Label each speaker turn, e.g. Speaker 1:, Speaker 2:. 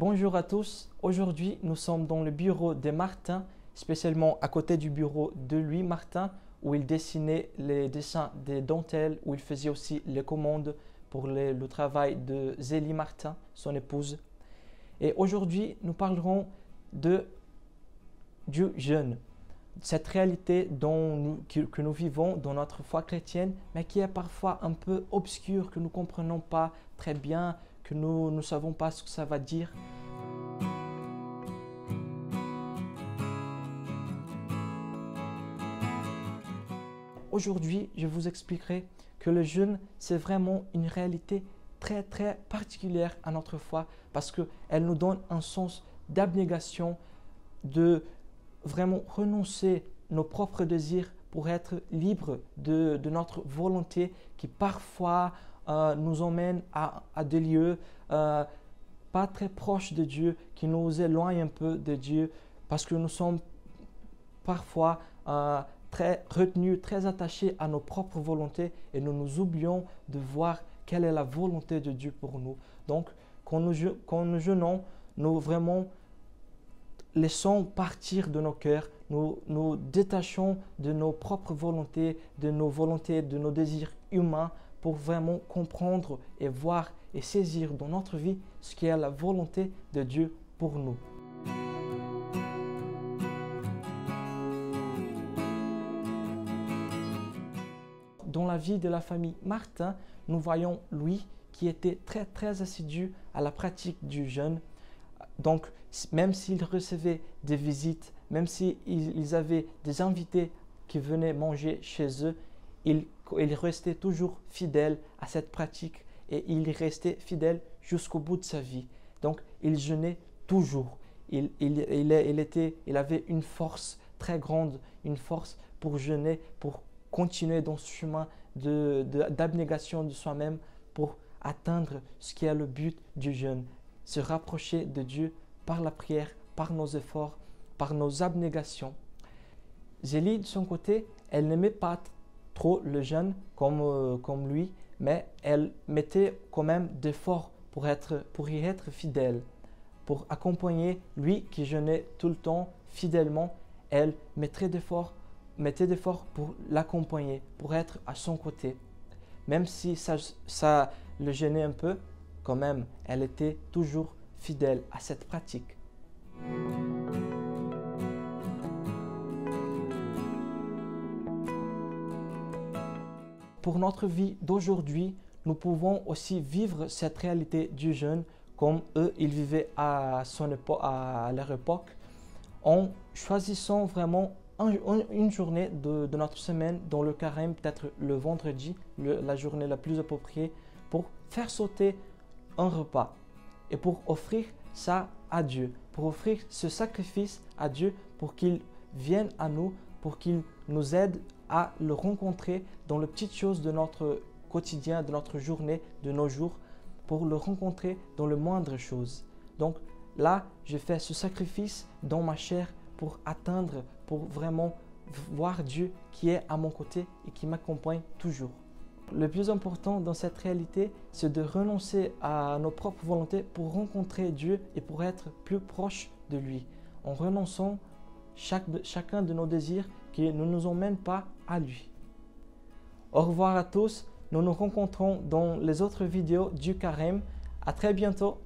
Speaker 1: Bonjour à tous, aujourd'hui nous sommes dans le bureau de Martin, spécialement à côté du bureau de Louis Martin, où il dessinait les dessins des dentelles, où il faisait aussi les commandes pour le travail de Zélie Martin, son épouse. Et aujourd'hui nous parlerons du jeûne, cette réalité que nous vivons dans notre foi chrétienne, mais qui est parfois un peu obscure, que nous ne comprenons pas très bien, que nous ne savons pas ce que ça va dire. Aujourd'hui, je vous expliquerai que le jeûne, c'est vraiment une réalité très particulière à notre foi parce qu'elle nous donne un sens d'abnégation, de vraiment renoncer nos propres désirs pour être libres de notre volonté qui parfois nous emmène à des lieux pas très proches de Dieu, qui nous éloignent un peu de Dieu parce que nous sommes parfois très retenus, très attachés à nos propres volontés et nous oublions de voir quelle est la volonté de Dieu pour nous. Donc, quand nous jeûnons, nous vraiment laissons partir de nos cœurs, nous détachons de nos propres volontés, de nos désirs humains pour vraiment comprendre et voir et saisir dans notre vie ce qui est la volonté de Dieu pour nous. Dans la vie de la famille Martin, nous voyons Louis qui était très assidu à la pratique du jeûne. Donc, même s'ils recevaient des visites, même s'ils avaient des invités qui venaient manger chez eux, ils restaient toujours fidèles à cette pratique et il restait fidèle jusqu'au bout de sa vie. Donc, il jeûnait toujours. Il avait une force très grande, une force pour jeûner, pour continuer dans ce chemin d'abnégation de soi-même pour atteindre ce qui est le but du jeûne, se rapprocher de Dieu par la prière, par nos efforts, par nos abnégations. Zélie, de son côté, elle n'aimait pas trop le jeûne comme lui, mais elle mettait quand même d'efforts pour y être fidèle, pour accompagner lui qui jeûnait tout le temps fidèlement. Elle mettait d'efforts pour l'accompagner, pour être à son côté. Même si ça le gênait un peu, quand même, elle était toujours fidèle à cette pratique. Pour notre vie d'aujourd'hui, nous pouvons aussi vivre cette réalité du jeûne comme eux, ils vivaient à leur époque, en choisissant vraiment une journée de notre semaine dans le carême, peut-être le vendredi, la journée la plus appropriée, pour faire sauter un repas et pour offrir ça à Dieu, pour offrir ce sacrifice à Dieu pour qu'il vienne à nous, pour qu'il nous aide à le rencontrer dans les petites choses de notre quotidien, de notre journée, de nos jours, pour le rencontrer dans les moindres choses. Donc là, je fais ce sacrifice dans ma chair pour atteindre, pour vraiment voir Dieu qui est à mon côté et qui m'accompagne toujours. Le plus important dans cette réalité, c'est de renoncer à nos propres volontés pour rencontrer Dieu et pour être plus proche de lui, en renonçant chacun de nos désirs qui ne nous emmènent pas à lui. Au revoir à tous, nous nous rencontrons dans les autres vidéos du carême. À très bientôt.